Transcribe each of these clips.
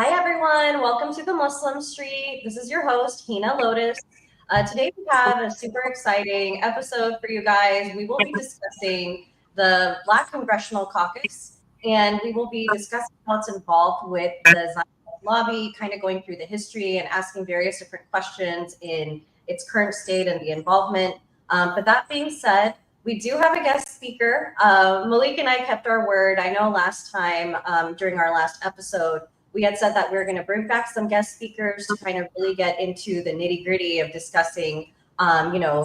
Hi, everyone. Welcome to the Muslim Street. This is your host, Hina Lotus. Today, we have a super exciting episode for you guys. We will be discussing the Black Congressional Caucus, and we will be discussing how it's involved with the Zionist lobby, kind of going through the history and asking various different questions in its current state and the involvement. But that being said, we do have a guest speaker. Malik and I kept our word. I know last time during our last episode, we had said that we were going to bring back some guest speakers to kind of really get into the nitty gritty of discussing,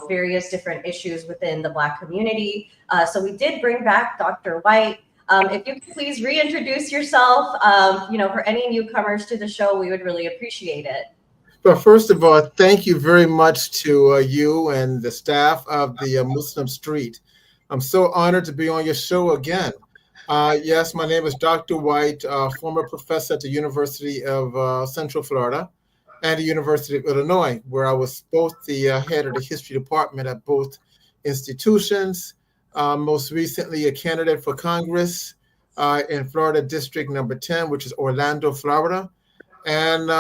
various different issues within the Black community. So we did bring back Dr. White. If you could please reintroduce yourself, for any newcomers to the show, we would really appreciate it. Well, first of all, thank you very much to you and the staff of the Muslim Street. I'm so honored to be on your show again. Yes, my name is Dr. White, former professor at the University of Central Florida and the University of Illinois, where I was both the head of the history department at both institutions, most recently a candidate for Congress in Florida District number 10, which is Orlando, Florida. And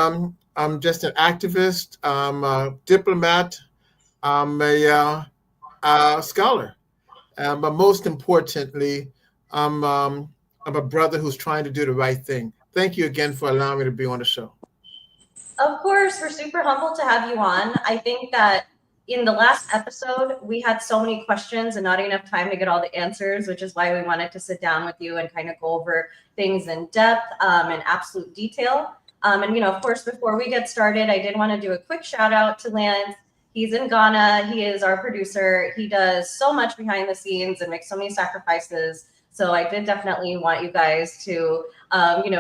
I'm just an activist, I'm a diplomat, I'm a scholar. But most importantly, I'm a brother who's trying to do the right thing. Thank you again for allowing me to be on the show. Of course, we're super humbled to have you on. I think that in the last episode, we had so many questions and not enough time to get all the answers, which is why we wanted to sit down with you and kind of go over things in depth and absolute detail. Of course, before we get started, I did want to do a quick shout out to Lance. He's in Ghana. He is our producer. He does so much behind the scenes and makes so many sacrifices. So I did definitely want you guys to,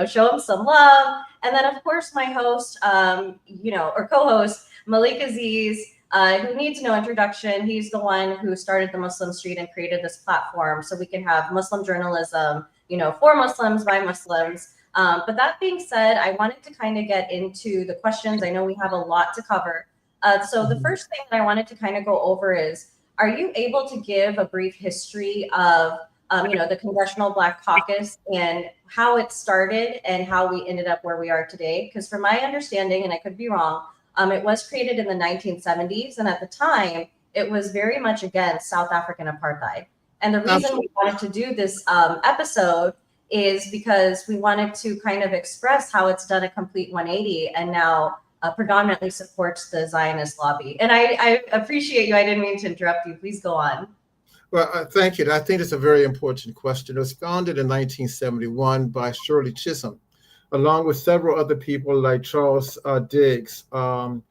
show him some love. And then, of course, my host, or co-host, Malik Aziz, who needs no introduction. He's the one who started the Muslim Street and created this platform so we can have Muslim journalism, for Muslims, by Muslims. But that being said, I wanted to kind of get into the questions. I know we have a lot to cover. So the first thing that I wanted to kind of go over is, are you able to give a brief history of the Congressional Black Caucus and how it started and how we ended up where we are today? Because from my understanding, and I could be wrong, it was created in the 1970s. And at the time, it was very much against South African apartheid. And the reason we wanted to do this episode is because we wanted to kind of express how it's done a complete 180 and now predominantly supports the Zionist lobby. And I appreciate you. I didn't mean to interrupt you. Please go on. Well, thank you. I think it's a very important question. It was founded in 1971 by Shirley Chisholm, along with several other people like Charles Diggs, John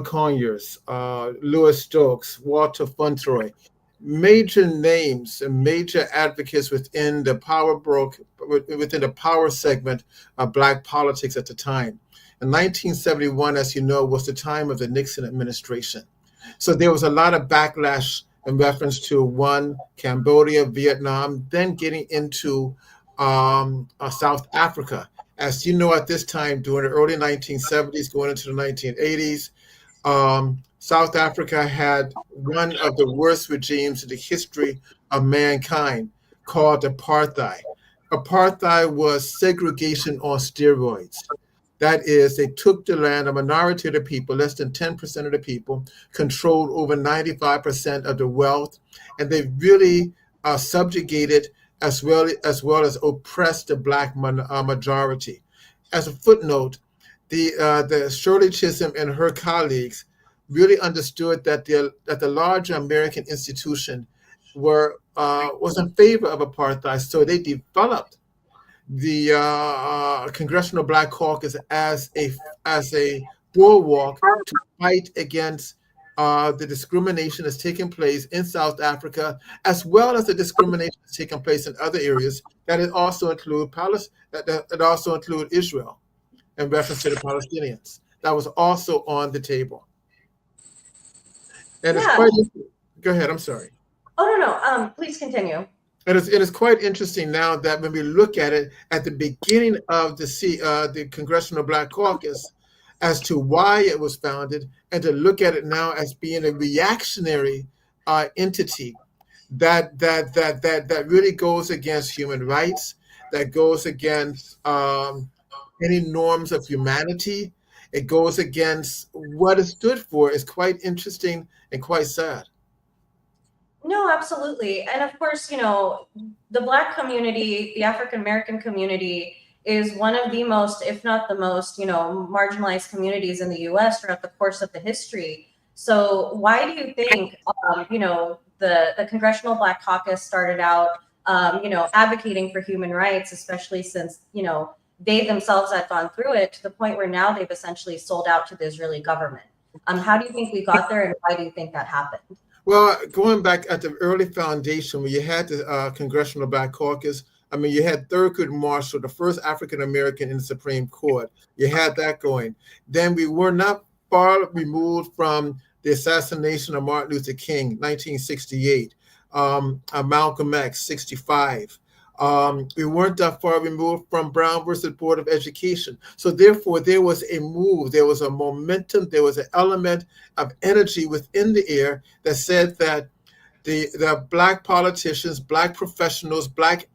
Conyers, Louis Stokes, Walter Funtroy, major names and major advocates within the power segment of Black politics at the time. In 1971, as you know, was the time of the Nixon administration. So there was a lot of backlash in reference to Cambodia, Vietnam, then getting into South Africa. As you know, at this time, during the early 1970s, going into the 1980s, South Africa had one of the worst regimes in the history of mankind, called apartheid. Apartheid was segregation on steroids. That is, they took the land, a minority of the people, less than 10% of the people, controlled over 95% of the wealth, and they really subjugated as well as oppressed the Black majority. As a footnote, the Shirley Chisholm and her colleagues really understood that the larger American institution was in favor of apartheid, so they developed the Congressional Black Caucus as a bulwark to fight against the discrimination that's taking place in South Africa, as well as the discrimination that's taking place in other areas. That it also include that also include Israel, in reference to the Palestinians. That was also on the table. And it's quite. Go ahead. I'm sorry. Oh no. Please continue. It is quite interesting now that when we look at it at the beginning of the Congressional Black Caucus, as to why it was founded, and to look at it now as being a reactionary entity that really goes against human rights, that goes against any norms of humanity. It goes against what it stood for. It's quite interesting and quite sad. No, absolutely. And of course, the Black community, the African American community is one of the most, if not the most, marginalized communities in the US throughout the course of the history. So why do you think, the Congressional Black Caucus started out, advocating for human rights, especially since, they themselves had gone through it to the point where now they've essentially sold out to the Israeli government. How do you think we got there, and why do you think that happened? Well, going back at the early foundation, when you had the Congressional Black Caucus, I mean, you had Thurgood Marshall, the first African American in the Supreme Court. You had that going. Then we were not far removed from the assassination of Martin Luther King, 1968, Malcolm X, 65. We weren't that far removed from Brown versus Board of Education. So therefore, there was a move, there was a momentum, there was an element of energy within the air that said that the Black politicians, Black professionals, Black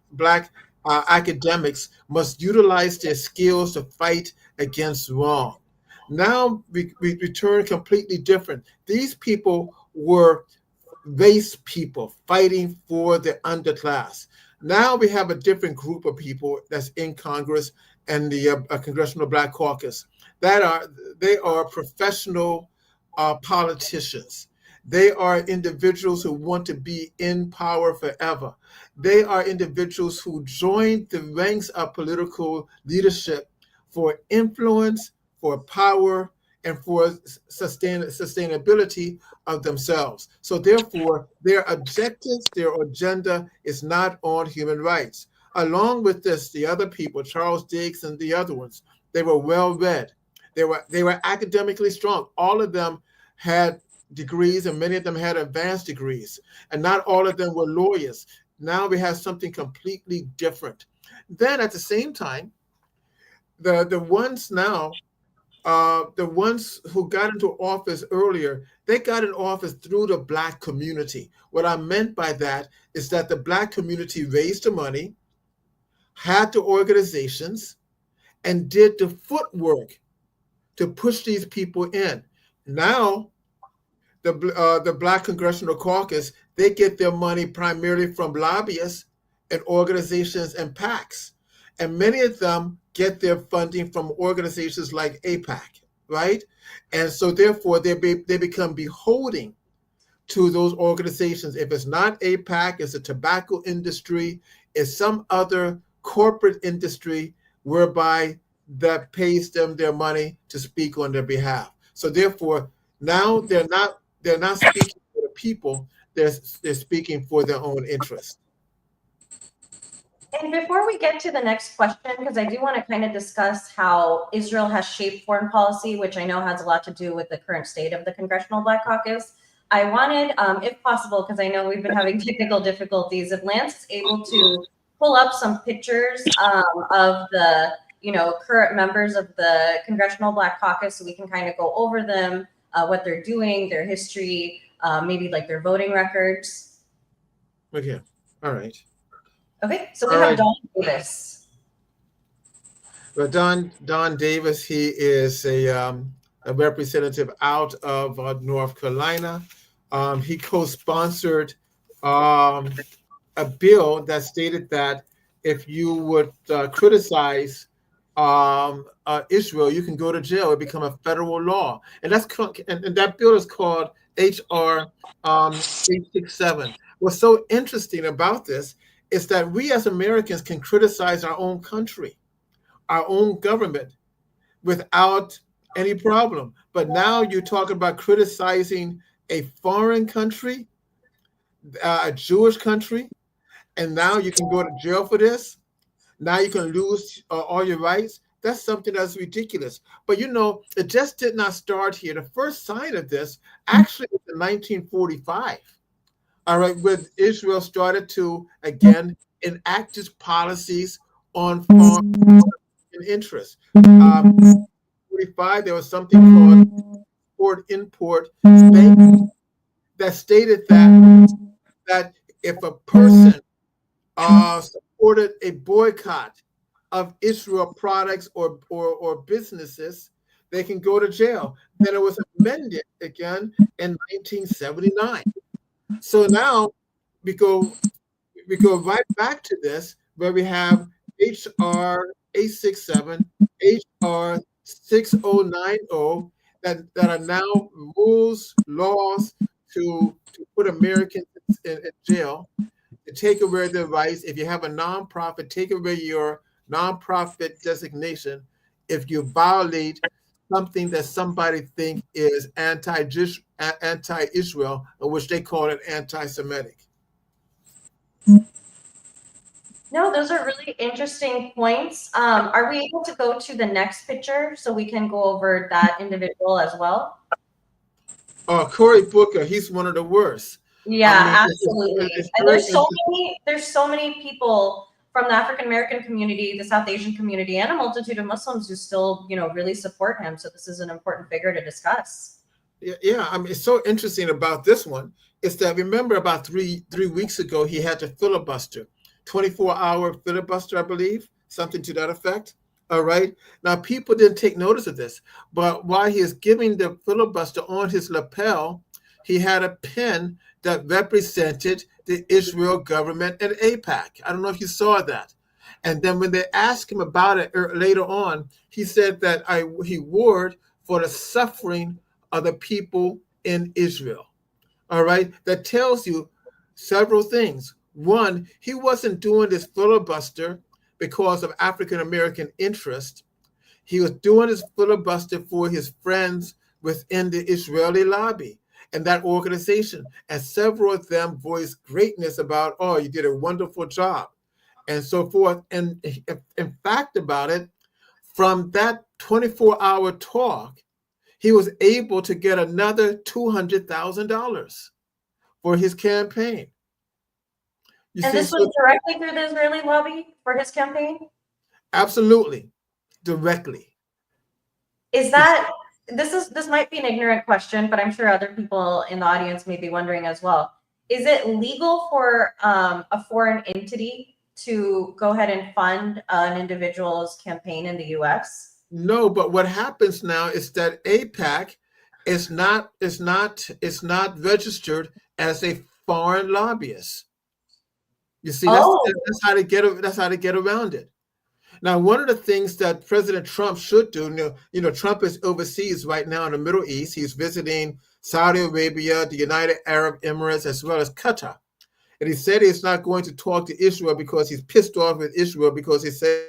academics must utilize their skills to fight against wrong. Now we return completely different. These people were race people fighting for the underclass. Now we have a different group of people that's in Congress and the Congressional Black Caucus. They are professional politicians. They are individuals who want to be in power forever. They are individuals who joined the ranks of political leadership for influence, for power, and for sustainability of themselves. So therefore, their objectives, their agenda is not on human rights. Along with this, the other people, Charles Diggs and the other ones, they were well read. They were academically strong. All of them had degrees, and many of them had advanced degrees, and not all of them were lawyers. Now we have something completely different. Then at the same time, the ones now, the ones who got into office earlier, they got in office through the Black community. What I meant by that is that the Black community raised the money, had the organizations, and did the footwork to push these people in. Now, the Black Congressional Caucus, they get their money primarily from lobbyists and organizations and PACs. And many of them get their funding from organizations like APAC, right? And so therefore, they become beholden to those organizations. If it's not APAC, it's a tobacco industry, it's some other corporate industry whereby that pays them their money to speak on their behalf. So therefore, now they're not speaking for the people, they're speaking for their own interests. And before we get to the next question, because I do want to kind of discuss how Israel has shaped foreign policy, which I know has a lot to do with the current state of the Congressional Black Caucus, I wanted, if possible, because I know we've been having technical difficulties, if Lance is able to pull up some pictures of the current members of the Congressional Black Caucus, so we can kind of go over them, what they're doing, their history, maybe like their voting records. Okay, all right. Okay, so we have Don Davis. Well, Don Davis, he is a representative out of North Carolina. He co-sponsored a bill that stated that if you would criticize Israel, you can go to jail. It become a federal law, and that bill is called HR 867. What's so interesting about this is that we as Americans can criticize our own country, our own government, without any problem. But now you're talking about criticizing a foreign country, a Jewish country, and now you can go to jail for this. Now you can lose all your rights. That's something that's ridiculous. But it just did not start here. The first sign of this actually was in 1945. All right, when Israel started to again enact its policies on foreign interests. 45, there was something called import banking that stated that if a person supported a boycott of Israel products or businesses, they can go to jail. Then it was amended again in 1979. So now we go we go right back to this where we have HR 867, HR 6090 that are now rules, laws to put Americans in jail, to take away their rights. If you have a nonprofit, take away your nonprofit designation if you violate something that somebody think is anti-Israel, which they call it anti-Semitic. No, those are really interesting points. Are we able to go to the next picture so we can go over that individual as well? Cory Booker, he's one of the worst. I mean, Yeah, absolutely. it's And very there's so many people from the African American community, the South Asian community, and a multitude of Muslims who still, really support him. So this is an important figure to discuss. Yeah. I mean, it's so interesting about this one is that remember about three weeks ago he had to filibuster, 24-hour filibuster, I believe, something to that effect. All right. Now people didn't take notice of this, but while he is giving the filibuster on his lapel, he had a pen that represented the Israel government and AIPAC. I don't know if you saw that. And then when they asked him about it later on, he said that he warred for the suffering of the people in Israel. All right. That tells you several things. One, he wasn't doing this filibuster because of African American interest. He was doing his filibuster for his friends within the Israeli lobby and that organization. And several of them voiced greatness about, oh, you did a wonderful job, and so forth. And in fact about it, from that 24-hour talk, he was able to get another $200,000 for his campaign. And this was directly through the Israeli lobby for his campaign? Absolutely, directly. Is that this might be an ignorant question, but I'm sure other people in the audience may be wondering as well. Is it legal for a foreign entity to go ahead and fund an individual's campaign in the U.S.? No, but what happens now is that AIPAC is not registered as a foreign lobbyist. You see, that's how to get around it. Now, one of the things that President Trump should do, Trump is overseas right now in the Middle East. He's visiting Saudi Arabia, the United Arab Emirates, as well as Qatar. And he said he's not going to talk to Israel because he's pissed off with Israel because he said.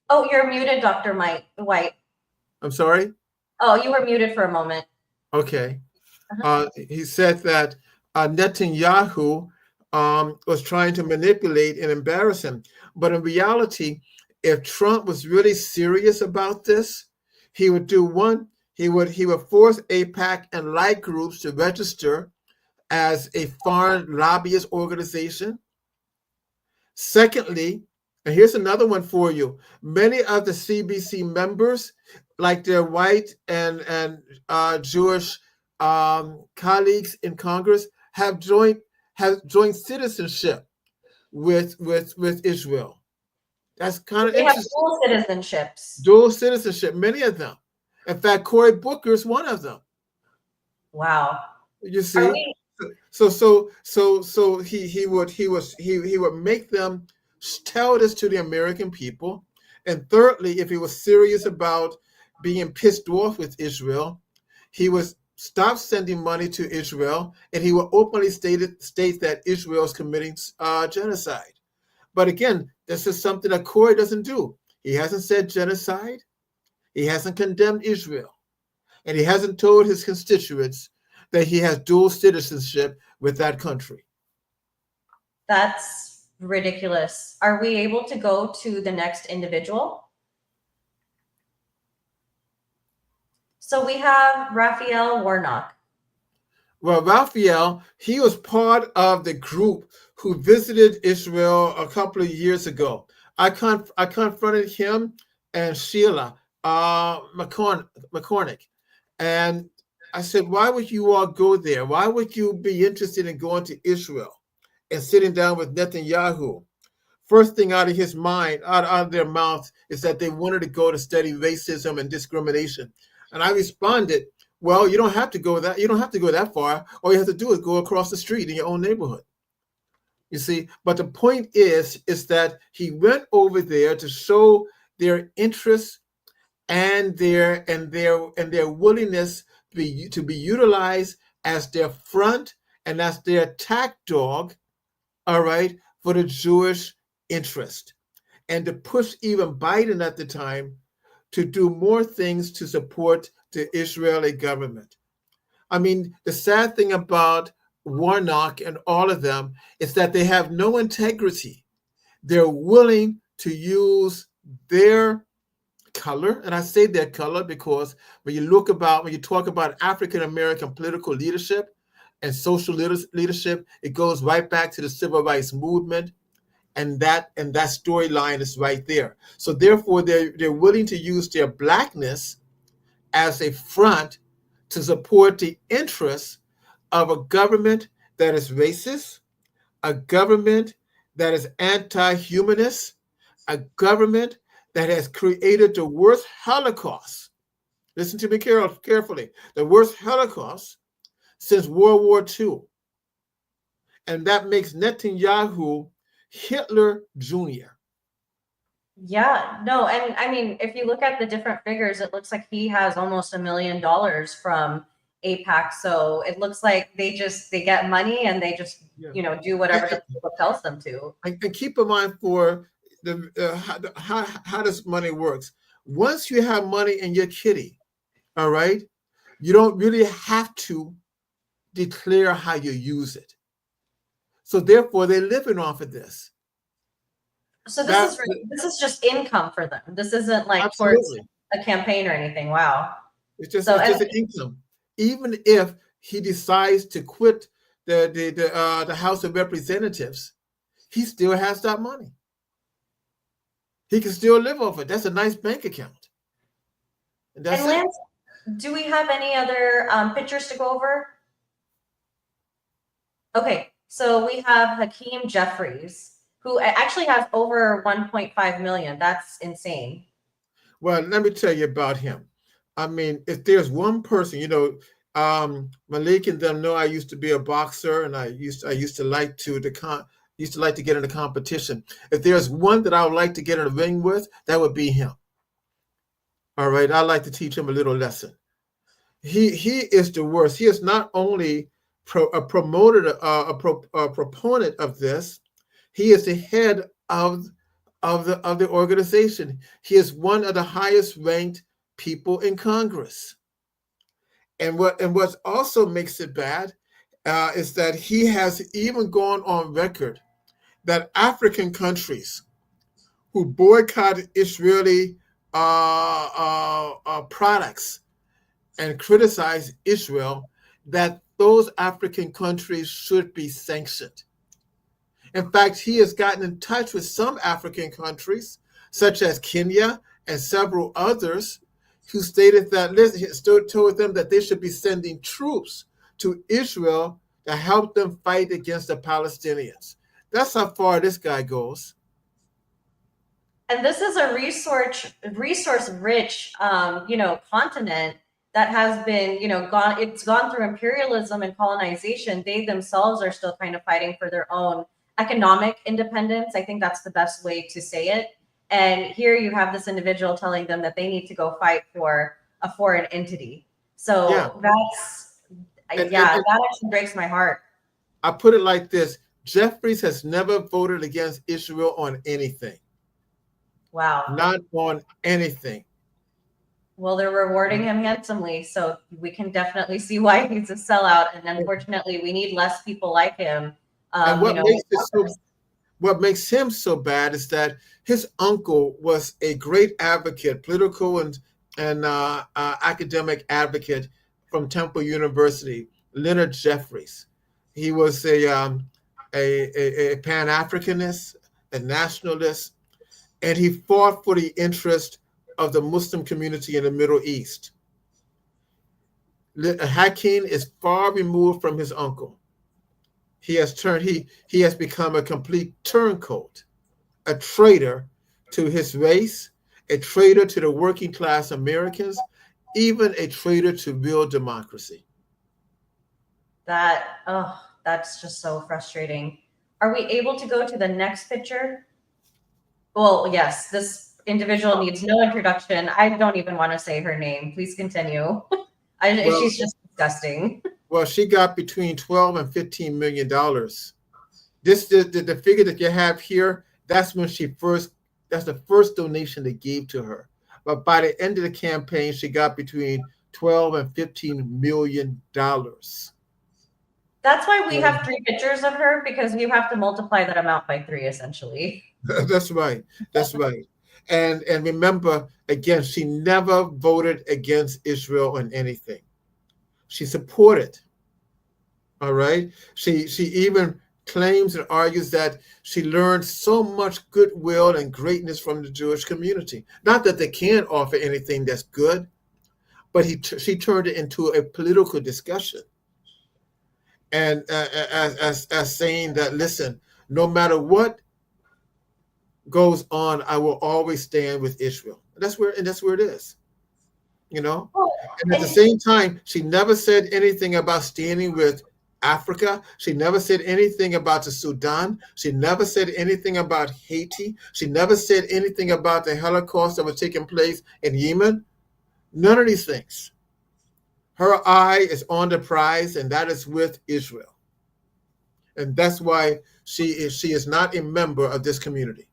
Oh, you're muted, Dr. White. I'm sorry? Oh, you were muted for a moment. Okay. He said that Netanyahu was trying to manipulate and embarrass him. But in reality, if Trump was really serious about this, he would do one, he would force AIPAC and like groups to register as a foreign lobbyist organization. Secondly, and here's another one for you. Many of the CBC members, like their white and Jewish colleagues in Congress, have joint citizenship with Israel. That's kind of interesting. They have dual citizenships. Dual citizenship, many of them. In fact, Cory Booker is one of them. Wow. You see, so he would make them tell this to the American people. And thirdly, if he was serious about being pissed off with Israel, he would stop sending money to Israel, and he will openly state that Israel is committing genocide. But again, this is something that Cory doesn't do. He hasn't said genocide. He hasn't condemned Israel. And he hasn't told his constituents that he has dual citizenship with that country. That's ridiculous. Are we able to go to the next individual? So we have Raphael Waro. Well, Raphael, he was part of the group who visited Israel a couple of years ago. I confronted him and Sheila McCormack, and I said, why would you all go there? Why would you be interested in going to Israel and sitting down with Netanyahu first thing out of his mind, out of their mouth, is that they wanted to go to study racism and discrimination. And I responded, well, you don't have to go that, you don't have to go that far. All you have to do is go across the street in your own neighborhood. You see, but the point is that he went over there to show their interest and their willingness to be utilized as their front and as their attack dog, all right, for the Jewish interest, and to push even Biden at the time to do more things to support the Israeli government. I mean, the sad thing about Warnock and all of them is that they have no integrity. They're willing to use their color, and I say their color because when you talk about African American political leadership and social leadership, it goes right back to the civil rights movement, and that storyline is right there. So therefore, they're willing to use their blackness as a front to support the interests of a government that is racist, a government that is anti-humanist, a government that has created the worst Holocaust. Listen to me carefully. The worst Holocaust since World War II. And that makes Netanyahu Hitler Jr. Yeah, no, and I mean, if you look at the different figures, it looks like he has almost $1 million from AIPAC. So it looks like they get money and they just do whatever the people tells them to. And keep in mind for how this money works. Once you have money in your kitty, all right, you don't really have to declare how you use it. So therefore, they're living off of this. So this is just income for them. This isn't like towards a campaign or anything. Wow. It's just an income. Even if he decides to quit the House of Representatives, he still has that money. He can still live off it. That's a nice bank account. And Lance, do we have any other pictures to go over? Okay, so we have Hakeem Jeffries, who actually has over 1.5 million. That's insane. Well, let me tell you about him. I mean, if there's one person, Malik and them know I used to be a boxer, and I used to like to get into competition. If there's one that I would like to get in a ring with, that would be him. All right, I'd like to teach him a little lesson. He is the worst. He is not only a proponent of this. He is the head of the organization. He is one of the highest ranked people in Congress. And what also makes it bad is that he has even gone on record that African countries who boycotted Israeli products and criticize Israel, that those African countries should be sanctioned. In fact, he has gotten in touch with some African countries, such as Kenya and several others, who stated that, told them that they should be sending troops to Israel to help them fight against the Palestinians. That's how far this guy goes. And this is a resource-rich, continent that has been, it's gone through imperialism and colonization. They themselves are still kind of fighting for their own economic independence. I think that's the best way to say it. And here you have this individual telling them that they need to go fight for a foreign entity. So that actually breaks my heart. I put it like this: Jeffries has never voted against Israel on anything. Wow. Not on anything. Well, they're rewarding him handsomely, so we can definitely see why he's a sellout. And unfortunately, we need less people like him. And what makes him so bad is that his uncle was a great advocate, political and academic advocate from Temple University, Leonard Jeffries. He was a Pan-Africanist, a nationalist, and he fought for the interest of the Muslim community in the Middle East. Hakeem is far removed from his uncle. He has become a complete turncoat. a traitor to his race, a traitor to the working class Americans, even a traitor to real democracy. That's just so frustrating. Are we able to go to the next picture? Well, yes, this individual needs no introduction. I don't even want to say her name. Please continue. Well, She's just disgusting. well, she got between 12 and 15 million dollars. This the figure that you have here, that's the first donation they gave to her. But by the end of the campaign, she got between 12 and 15 million dollars. That's why we have 3 pictures of her, because you have to multiply that amount by 3, essentially. That's right. That's right. And remember, again, she never voted against Israel on anything. She supported. All right. She even claims and argues that she learned so much goodwill and greatness from the Jewish community. Not that they can't offer anything that's good, but she turned it into a political discussion, and as saying that, listen, no matter what goes on, I will always stand with Israel. That's where it is, you know. And at the same time, she never said anything about standing with Africa. She never said anything about the Sudan. She never said anything about Haiti. She never said anything about the Holocaust that was taking place in Yemen. None of these things. Her eye is on the prize, and that is with Israel. And that's why she is not a member of this community.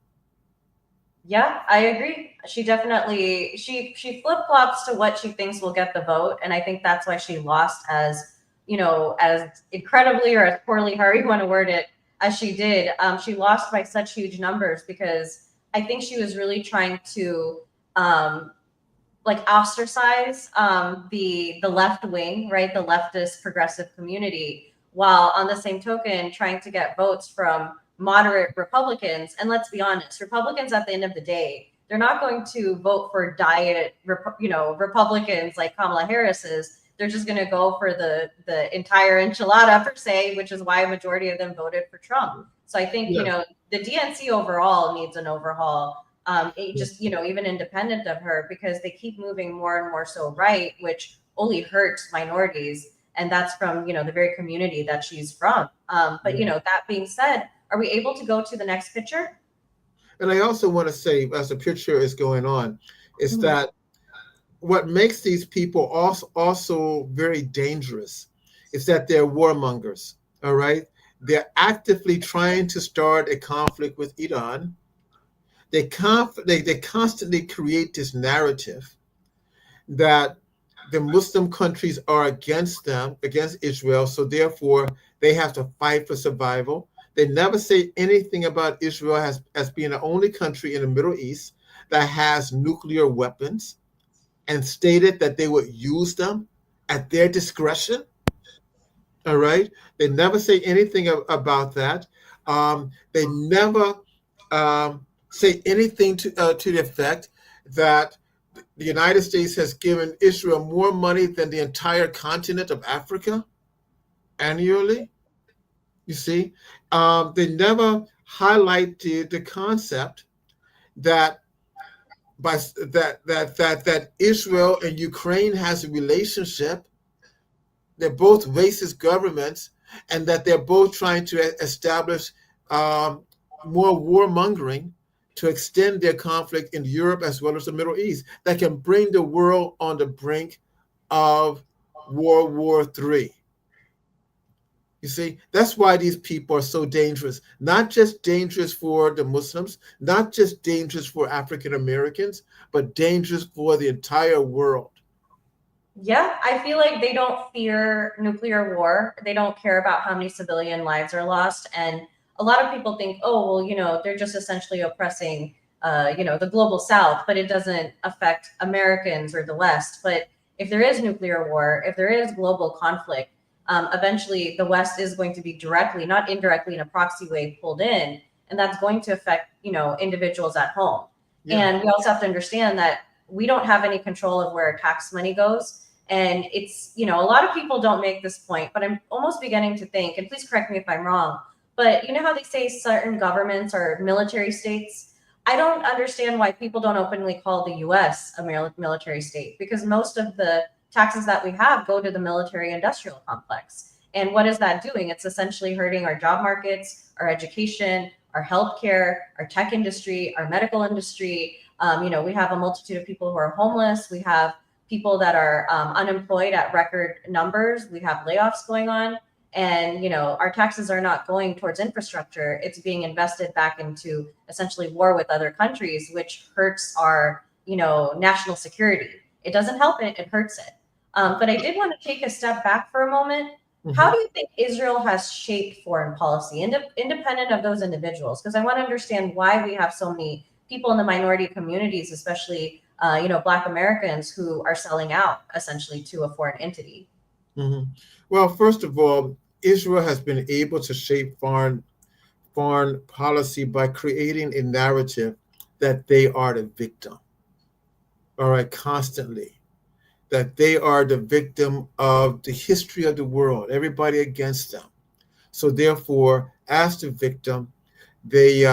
Yeah, I agree. She definitely she flip-flops to what she thinks will get the vote, and I think that's why she lost as, as incredibly or as poorly, however you want to word it, as she did. She lost by such huge numbers because I think she was really trying to ostracize the left wing, right, the leftist progressive community, while on the same token trying to get votes from moderate Republicans. And let's be honest, Republicans at the end of the day, they're not going to vote for diet, Republicans like Kamala Harris is. They're just going to go for the entire enchilada per se, which is why a majority of them voted for Trump. So I think, the DNC overall needs an overhaul. Even independent of her, because they keep moving more and more so right, which only hurts minorities. And that's from, the very community that she's from. That being said, are we able to go to the next picture? And I also want to say, as the picture is going on, is that what makes these people also very dangerous is that they're warmongers. All right. They're actively trying to start a conflict with Iran. They constantly create this narrative that the Muslim countries are against them, against Israel, so therefore they have to fight for survival. They never say anything about Israel as being the only country in the Middle East that has nuclear weapons, and stated that they would use them at their discretion. All right? They never say anything about that. They never say anything to the effect that the United States has given Israel more money than the entire continent of Africa annually. You see, they never highlight the concept that that Israel and Ukraine has a relationship. They're both racist governments, and that they're both trying to establish more warmongering to extend their conflict in Europe as well as the Middle East, that can bring the world on the brink of World War III. You see, that's why these people are so dangerous. Not just dangerous for the Muslims, not just dangerous for African Americans, but dangerous for the entire world. Yeah, I feel like they don't fear nuclear war. They don't care about how many civilian lives are lost. And a lot of people think, oh, well, they're just essentially oppressing, the global South, but it doesn't affect Americans or the West. But if there is nuclear war, if there is global conflict, eventually the West is going to be directly, not indirectly in a proxy way, pulled in. And that's going to affect, individuals at home. Yeah. And we also have to understand that we don't have any control of where tax money goes. And it's, a lot of people don't make this point, but I'm almost beginning to think, and please correct me if I'm wrong, But you know how they say certain governments are military states? I don't understand why people don't openly call the US a military state, because most of the taxes that we have go to the military industrial complex. And what is that doing? It's essentially hurting our job markets, our education, our healthcare, our tech industry, our medical industry. We have a multitude of people who are homeless. We have people that are unemployed at record numbers. We have layoffs going on. And our taxes are not going towards infrastructure. It's being invested back into essentially war with other countries, which hurts our national security. It doesn't help it, it hurts it. But I did want to take a step back for a moment. How do you think Israel has shaped foreign policy, independent of those individuals? Because I want to understand why we have so many people in the minority communities, especially Black Americans, who are selling out essentially to a foreign entity. Mm-hmm. Well, first of all, Israel has been able to shape foreign policy by creating a narrative that they are the victim. All right, constantly. That they are the victim of the history of the world, everybody against them. So therefore, as the victim, they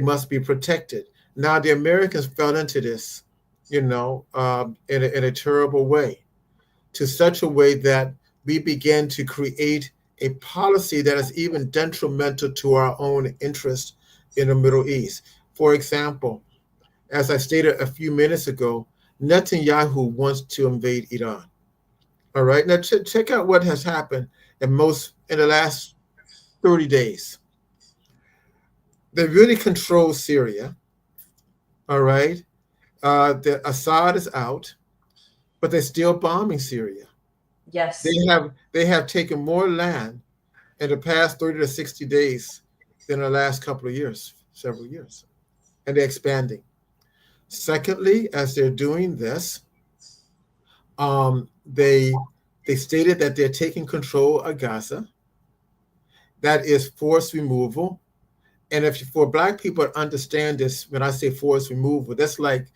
must be protected. Now the Americans fell into this, in a terrible way, to such a way that we began to create a policy that is even detrimental to our own interest in the Middle East. For example, as I stated a few minutes ago, Netanyahu wants to invade Iran. All right, now check out what has happened in the last 30 days. They really control Syria. All right, the Assad is out, but they're still bombing Syria. Yes. They have taken more land in the past 30 to 60 days than the last couple of years, several years, and they're expanding. Secondly, as they're doing this, they stated that they're taking control of Gaza. That is forced removal. And if for Black people to understand this, when I say forced removal, that's like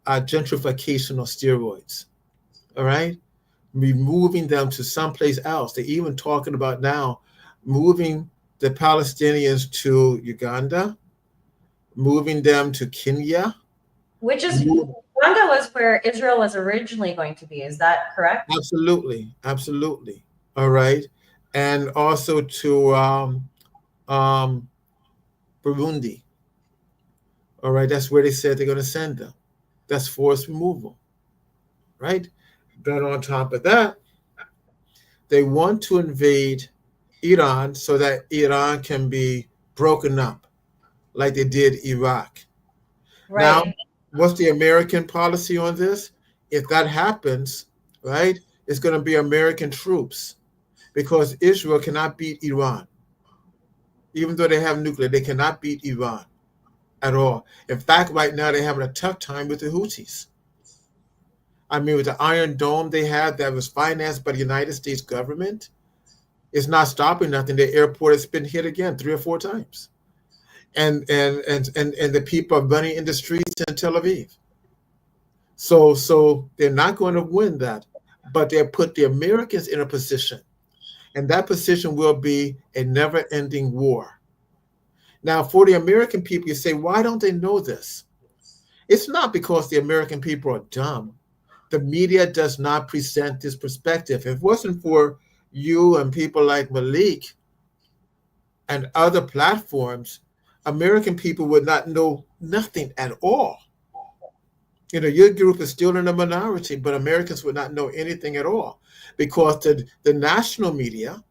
gentrification of steroids. All right, removing them to someplace else. They're even talking about now moving the Palestinians to Uganda, moving them to Kenya. Which is Uganda was where Israel was originally going to be. Is that correct? Absolutely, absolutely. All right, and also to Burundi. All right, that's where they said they're going to send them. That's forced removal, right? Then on top of that, they want to invade Iran so that Iran can be broken up, like they did Iraq. Right. Now, what's the American policy on this? If that happens, right, it's going to be American troops, because Israel cannot beat Iran. Even though they have nuclear, they cannot beat Iran at all. In fact, right now they're having a tough time with the Houthis. I mean, with the Iron Dome they had that was financed by the United States government, it's not stopping nothing. The airport has been hit again 3 or 4 times. And the people are running in the streets in Tel Aviv. So they're not going to win that, but they'll put the Americans in a position, and that position will be a never-ending war. Now, for the American people, you say, why don't they know this? It's not because the American people are dumb. The media does not present this perspective. If it wasn't for you and people like Malik and other platforms, American people would not know nothing at all. Your group is still in a minority, but Americans would not know anything at all, because the national media,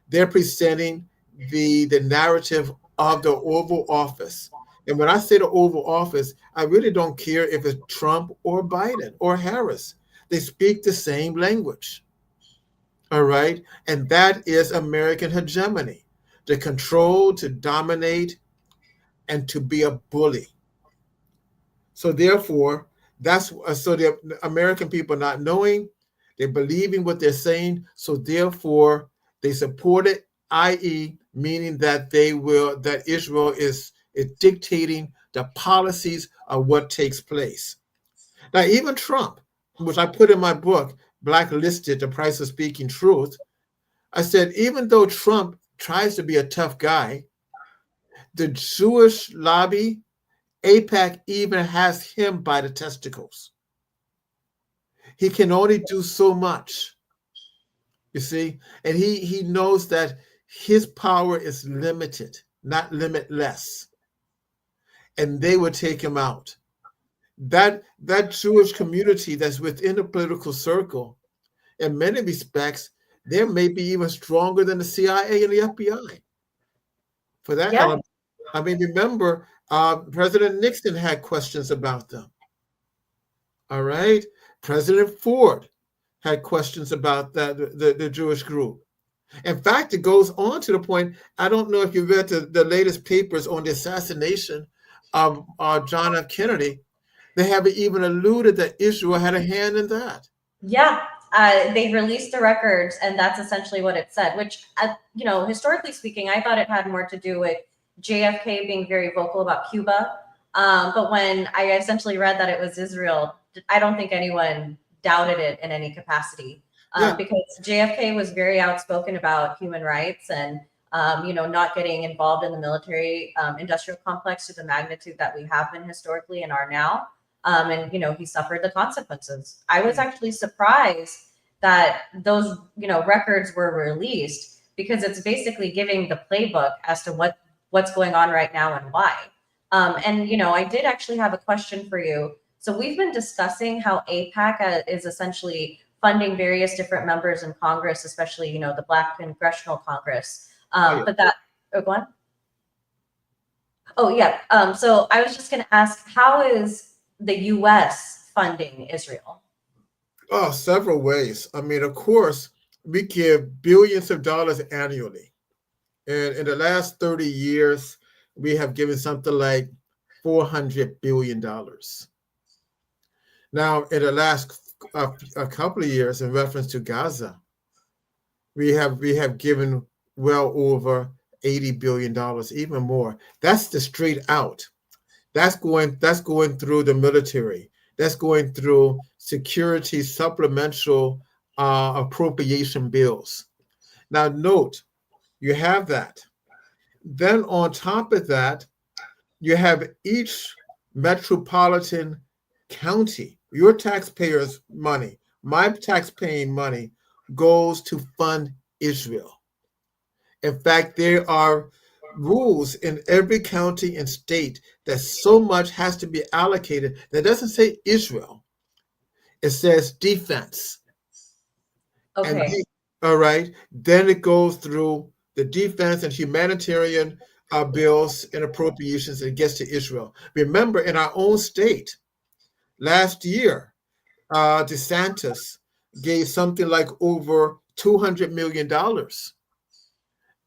they're presenting the narrative of the Oval Office. And when I say the Oval Office, I really don't care if it's Trump or Biden or Harris. They speak the same language. All right. And that is American hegemony, to control, to dominate, and to be a bully. So therefore, so the American people not knowing, they're believing what they're saying. So therefore, they support it, i.e., meaning that that Israel is dictating the policies of what takes place. Now, even Trump, which I put in my book, Blacklisted: The Price of Speaking Truth, I said, even though Trump tries to be a tough guy. The Jewish lobby, AIPAC, even has him by the testicles. He can only do so much, you see, and he knows that his power is limited, not limitless, and they will take him out. That Jewish community that's within the political circle, in many respects, they may be even stronger than the CIA and the FBI. For that Yeah. element, I mean, remember, President Nixon had questions about them. All right, President Ford had questions about the Jewish group. In fact, it goes on to the point. I don't know if you read the latest papers on the assassination of John F. Kennedy. They haven't even alluded that Israel had a hand in that. Yeah, they released the records, and that's essentially what it said. Which, historically speaking, I thought it had more to do with JFK being very vocal about Cuba. But when I essentially read that it was Israel, I don't think anyone doubted it in any capacity, because JFK was very outspoken about human rights and not getting involved in the military industrial complex to the magnitude that we have been historically and are now. And he suffered the consequences. I was actually surprised that those records were released, because it's basically giving the playbook as to what's going on right now and why. And I did actually have a question for you. So we've been discussing how AIPAC is essentially funding various different members in Congress, especially the Black Congressional Congress. But that go on. Oh yeah. So I was just going to ask, how is the U.S. funding Israel? Oh, several ways. I mean, of course, we give billions of dollars annually. And in the last 30 years, we have given something like $400 billion. Now, in the last a couple of years, in reference to Gaza, we have given well over $80 billion, even more. That's the straight out. That's going through the military. That's going through security supplemental appropriation bills. Now, note, you have that. Then on top of that, you have each metropolitan county. Your taxpayers' money, my taxpaying money, goes to fund Israel. In fact, there are rules in every county and state that so much has to be allocated. That doesn't say Israel. It says defense. Okay. All right. Then it goes through the defense and humanitarian bills and appropriations, and it gets to Israel. Remember, in our own state, last year, DeSantis gave something like over $200 million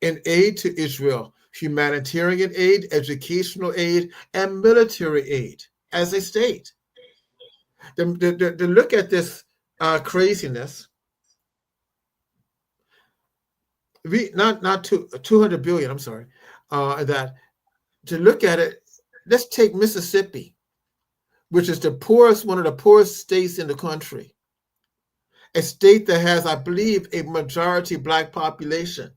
in aid to Israel, humanitarian aid, educational aid, and military aid as a state. To look at this craziness, not 200 billion, I'm sorry, that to look at it, let's take Mississippi, which is one of the poorest states in the country, a state that has, I believe, a majority Black population.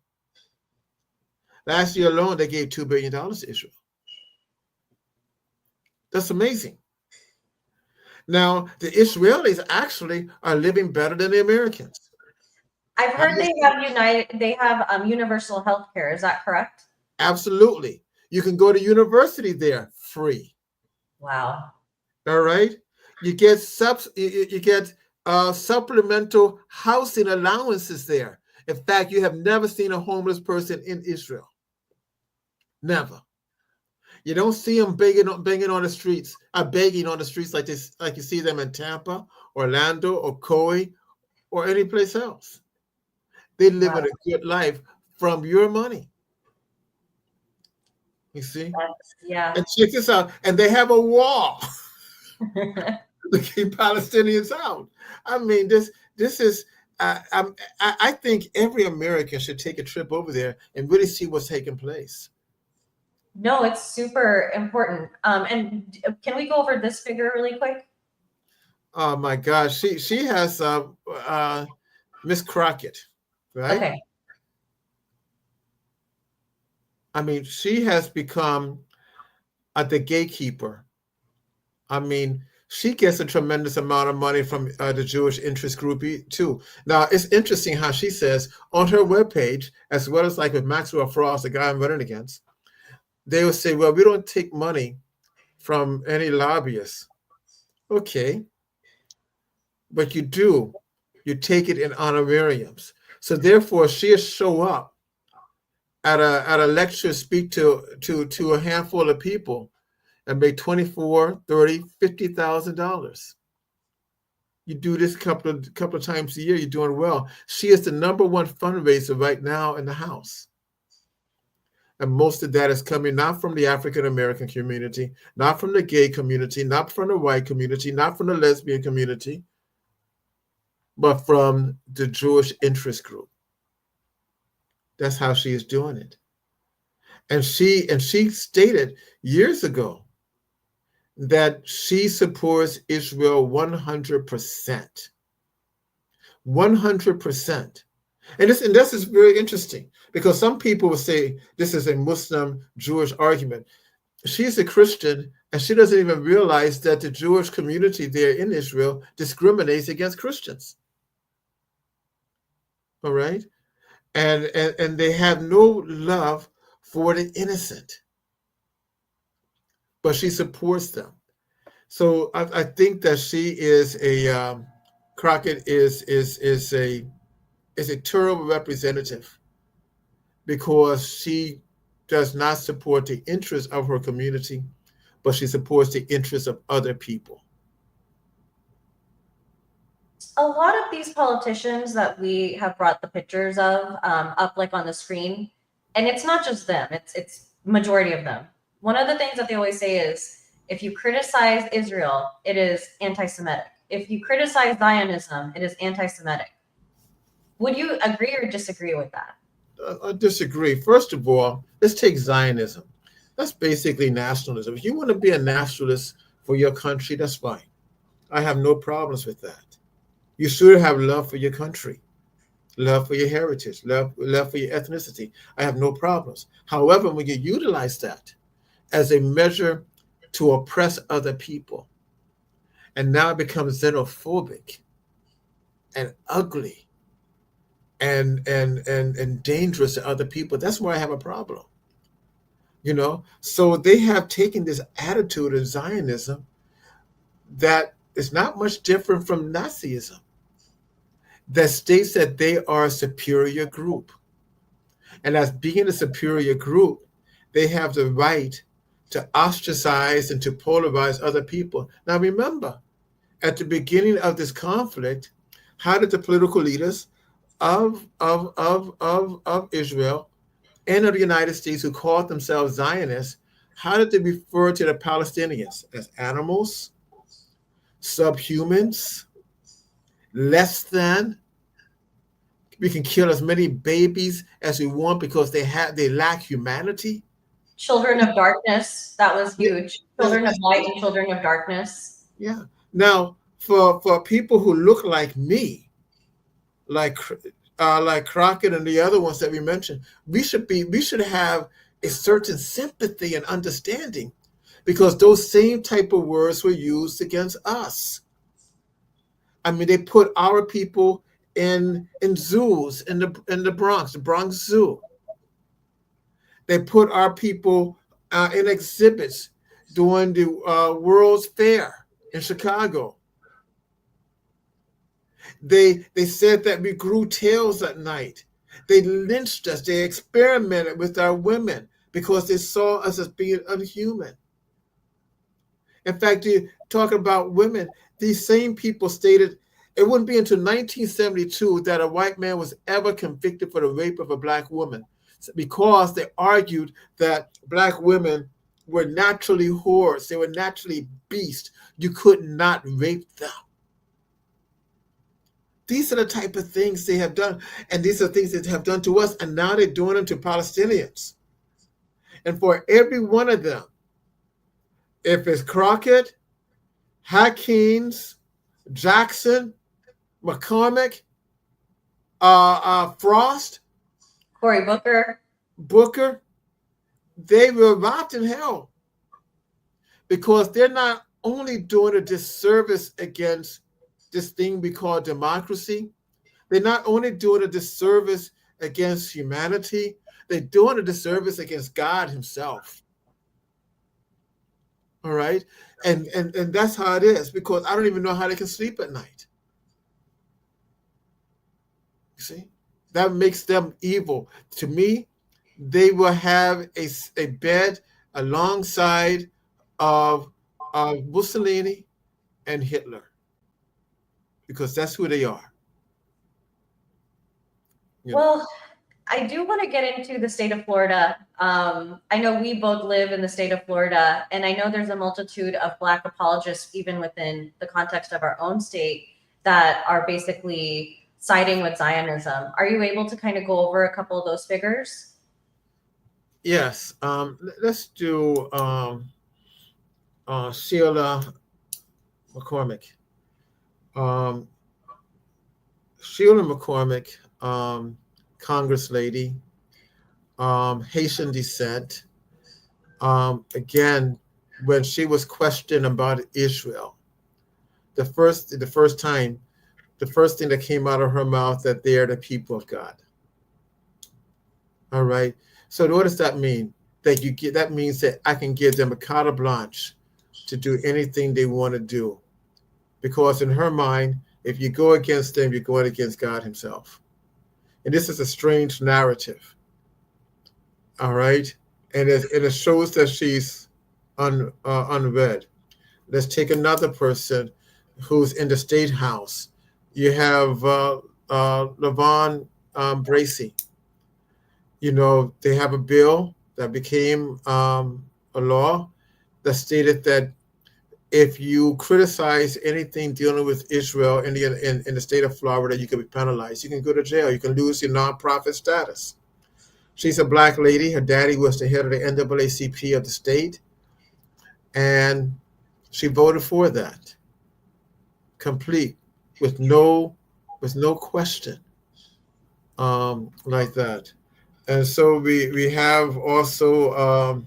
Last year alone, they gave $2 billion to Israel. That's amazing. Now, the Israelis actually are living better than the Americans. I've heard they have universal health care. Is that correct? Absolutely. You can go to university there free. Wow. All right. You get supplemental housing allowances there. In fact, you have never seen a homeless person in Israel. Never. You don't see them begging on the streets like this, like you see them in Tampa, Orlando, or Kauai, or any place else. They live a good life from your money. You see? Yeah. And check this out. And they have a wall to keep Palestinians out. I mean, this is. I think every American should take a trip over there and really see what's taking place. No, it's super important. And can we go over this figure really quick? Oh my gosh, she has Miss Crockett, right? Okay. I mean, she has become the gatekeeper. I mean, she gets a tremendous amount of money from the Jewish interest group too. Now, it's interesting how she says on her webpage, as well as like with Maxwell Frost, the guy I'm running against, they will say, well, we don't take money from any lobbyists. Okay, but you do. You take it in honorariums. So therefore, she'll show up at a lecture, speak to a handful of people, and make $24,000, $30,000, $50,000. You do this couple of times a year, you're doing well. She is the number one fundraiser right now in the House. And most of that is coming not from the African American community, not from the gay community, not from the white community, not from the lesbian community, but from the Jewish interest group. That's how she is doing it. And she stated years ago that she supports Israel 100%. 100%. And this is very interesting because some people will say this is a Muslim Jewish argument. She's a Christian and she doesn't even realize that the Jewish community there in Israel discriminates against Christians. All right? And they have no love for the innocent. But she supports them. So I think that she is Crockett is a terrible representative because she does not support the interests of her community, but she supports the interests of other people. A lot of these politicians that we have brought the pictures of up like on the screen, and it's not just them, it's majority of them. One of the things that they always say is, if you criticize Israel, it is anti-Semitic. If you criticize Zionism, it is anti-Semitic. Would you agree or disagree with that? I disagree. First of all, let's take Zionism. That's basically nationalism. If you want to be a nationalist for your country, that's fine. I have no problems with that. You should have love for your country, love for your heritage, love for your ethnicity. I have no problems. However, when you utilize that as a measure to oppress other people, and now it becomes xenophobic and ugly and dangerous to other people, that's where I have a problem. So they have taken this attitude of Zionism that is not much different from Nazism, that states that they are a superior group. And as being a superior group, they have the right to ostracize and to polarize other people. Now remember, at the beginning of this conflict, how did the political leaders of Israel and of the United States who called themselves Zionists, how did they refer to the Palestinians? As animals, subhumans, less than? We can kill as many babies as we want because they lack humanity. Children of darkness, that was huge. Children of light and children of darkness. Yeah. Now, for people who look like me, like Crockett and the other ones that we mentioned, we should have a certain sympathy and understanding, because those same type of words were used against us. I mean, they put our people in zoos in the Bronx Zoo. They put our people in exhibits during the World's Fair in Chicago. They said that we grew tails at night. They lynched us. They experimented with our women because they saw us as being unhuman. In fact, you talking about women, these same people stated it wouldn't be until 1972 that a white man was ever convicted for the rape of a black woman, because they argued that black women were naturally whores. They were naturally beasts. You could not rape them. These are the type of things they have done, and these are things that they have done to us, and now they're doing them to Palestinians. And for every one of them, if it's Crockett, Hakeem, Jackson, McCormack, Frost, Cory Booker, they will rot in hell, because they're not only doing a disservice against this thing we call democracy, they're not only doing a disservice against humanity, they're doing a disservice against God himself. All right. And that's how it is, because I don't even know how they can sleep at night. You see, that makes them evil. To me, they will have a bed alongside of Mussolini and Hitler, because that's who they are. Well, I do want to get into the state of Florida. I know we both live in the state of Florida, and I know there's a multitude of Black apologists, even within the context of our own state, that are basically siding with Zionism. Are you able to kind of go over a couple of those figures? Yes. Let's do Sheila McCormack. Sheila McCormack, Congress lady, Haitian descent. Again, when she was questioned about Israel, the first thing that came out of her mouth, that they are the people of God. All right. So what does that mean? That means that I can give them a carte blanche to do anything they want to do, because in her mind, if you go against them, you're going against God himself. And this is a strange narrative. All right. And it shows that she's unread. Let's take another person who's in the State House. You have Levon Bracey. You know, they have a bill that became a law that stated that if you criticize anything dealing with Israel in the state of Florida, you can be penalized. You can go to jail. You can lose your nonprofit status. She's a Black lady. Her daddy was the head of the NAACP of the state, and she voted for that, complete, with no question, like that. And so we have also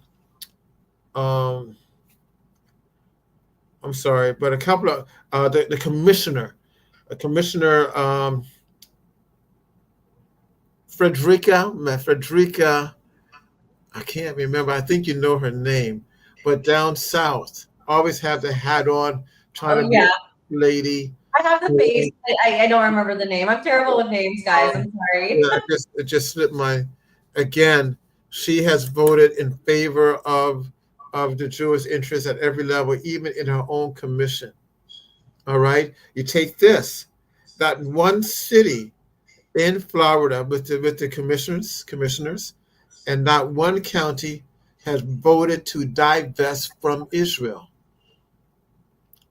I'm sorry, but a couple of the commissioner, Frederica, I can't remember. I think you know her name, but down south, always have the hat on, trying to be a lady. I have the face. I don't remember the name. I'm terrible with names, guys. I'm sorry. Yeah, it just slipped my. Again, she has voted in favor of the Jewish interests at every level, even in her own commission. All right, you take this, that one city in Florida with the commissioners, and not one county has voted to divest from Israel.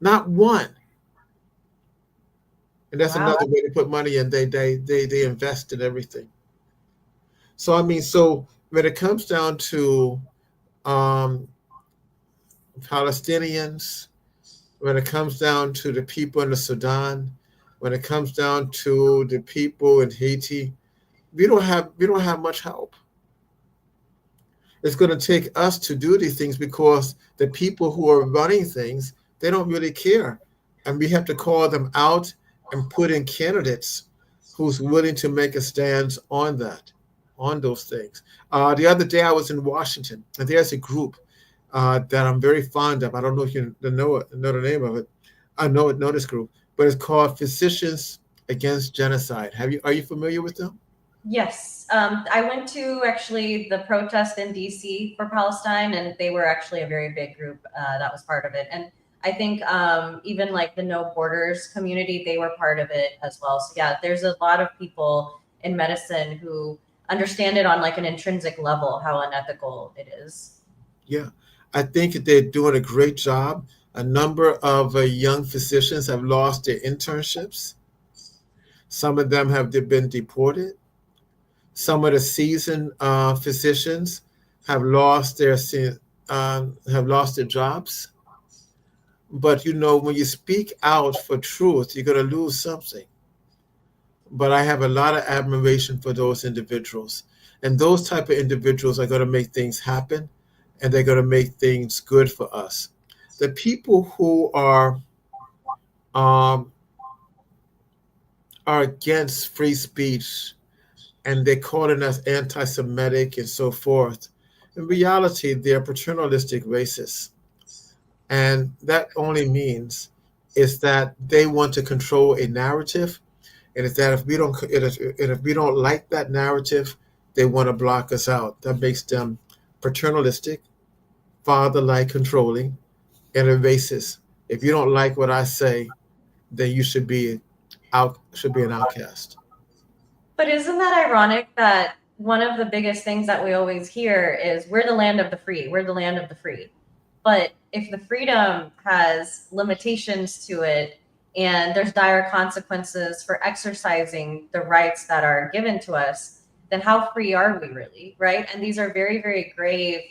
Not one. And that's another way to put money in. They invest in everything. So I mean, so when it comes down to Palestinians, when it comes down to the people in the Sudan, when it comes down to the people in Haiti, we don't have much help. It's going to take us to do these things, because the people who are running things, they don't really care, and we have to call them out and put in candidates who's willing to make a stand on those things. The other day I was in Washington, and there's a group that I'm very fond of. I don't know if you know the name of it. I know this group, but it's called Physicians Against Genocide. Are you familiar with them? Yes. I went to actually the protest in DC for Palestine, and they were actually a very big group that was part of it. And I think even like the No Borders community, they were part of it as well. So yeah, there's a lot of people in medicine who understand it on like an intrinsic level, how unethical it is. Yeah, I think they're doing a great job. A number of young physicians have lost their internships. Some of them have been deported. Some of the seasoned physicians have lost their jobs. But you know, when you speak out for truth, you're going to lose something. But I have a lot of admiration for those individuals. And those type of individuals are going to make things happen, and they're going to make things good for us. The people who um, are against free speech and they're calling us anti-Semitic and so forth, in reality, they're paternalistic racists. And that only means is that they want to control a narrative, and is that if we don't like that narrative, they want to block us out. That makes them paternalistic, father-like, controlling, and a racist. If you don't like what I say, then you should be an outcast. But isn't that ironic that one of the biggest things that we always hear is we're the land of the free, we're the land of the free. But if the freedom has limitations to it and there's dire consequences for exercising the rights that are given to us, then how free are we really, right? And these are very, very grave,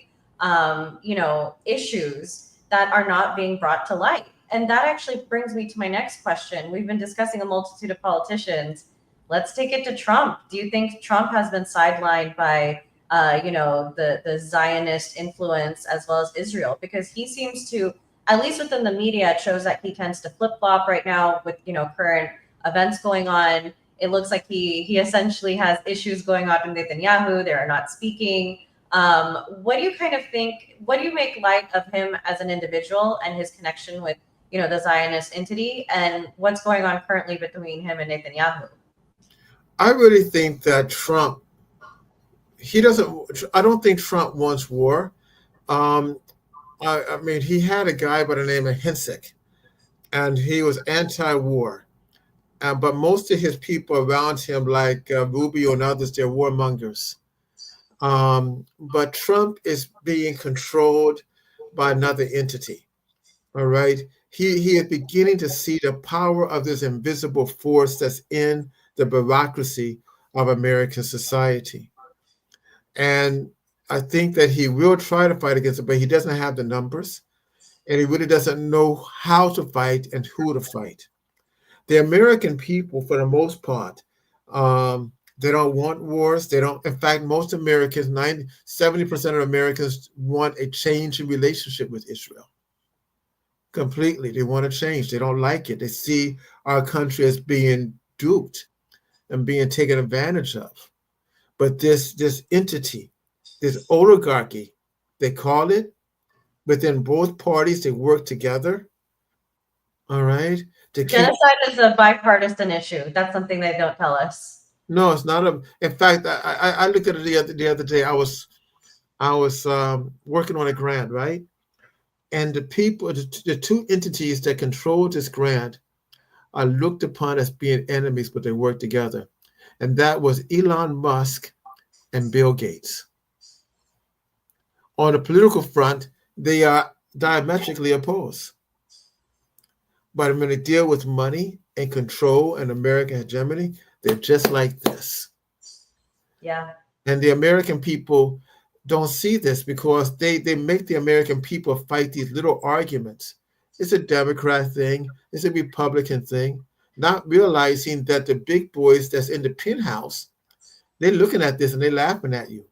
issues that are not being brought to light. And that actually brings me to my next question. We've been discussing a multitude of politicians. Let's take it to Trump. Do you think Trump has been sidelined by the Zionist influence as well as Israel? Because he seems to, at least within the media, it shows that he tends to flip flop right now with current events going on. It looks like he essentially has issues going on with Netanyahu. They are not speaking. What do you kind of think? What do you make light of him as an individual and his connection with the Zionist entity, and what's going on currently between him and Netanyahu? I really think that Trump, I don't think Trump wants war. I mean, he had a guy by the name of Hensick, and he was anti-war. But most of his people around him, like Rubio and others, they're warmongers. But Trump is being controlled by another entity. All right. He is beginning to see the power of this invisible force that's in the bureaucracy of American society. And I think that he will try to fight against it, but he doesn't have the numbers, and he really doesn't know how to fight and who to fight. The American people, for the most part, they don't want wars. They don't. In fact, most Americans, 70% of Americans want a change in relationship with Israel. Completely. They want to change. They don't like it. They see our country as being duped and being taken advantage of. But this entity, this oligarchy, they call it, within both parties, they work together. All right. Genocide is a bipartisan issue. That's something they don't tell us. No, it's not in fact, I looked at it the other day. I was working on a grant, right? And the two entities that control this grant are looked upon as being enemies, but they work together. And that was Elon Musk and Bill Gates. On the political front, they are diametrically opposed. But when they deal with money and control and American hegemony, they're just like this. Yeah. And the American people don't see this because they make the American people fight these little arguments. It's a Democrat thing. It's a Republican thing, not realizing that the big boys that's in the penthouse, they're looking at this and they're laughing at you.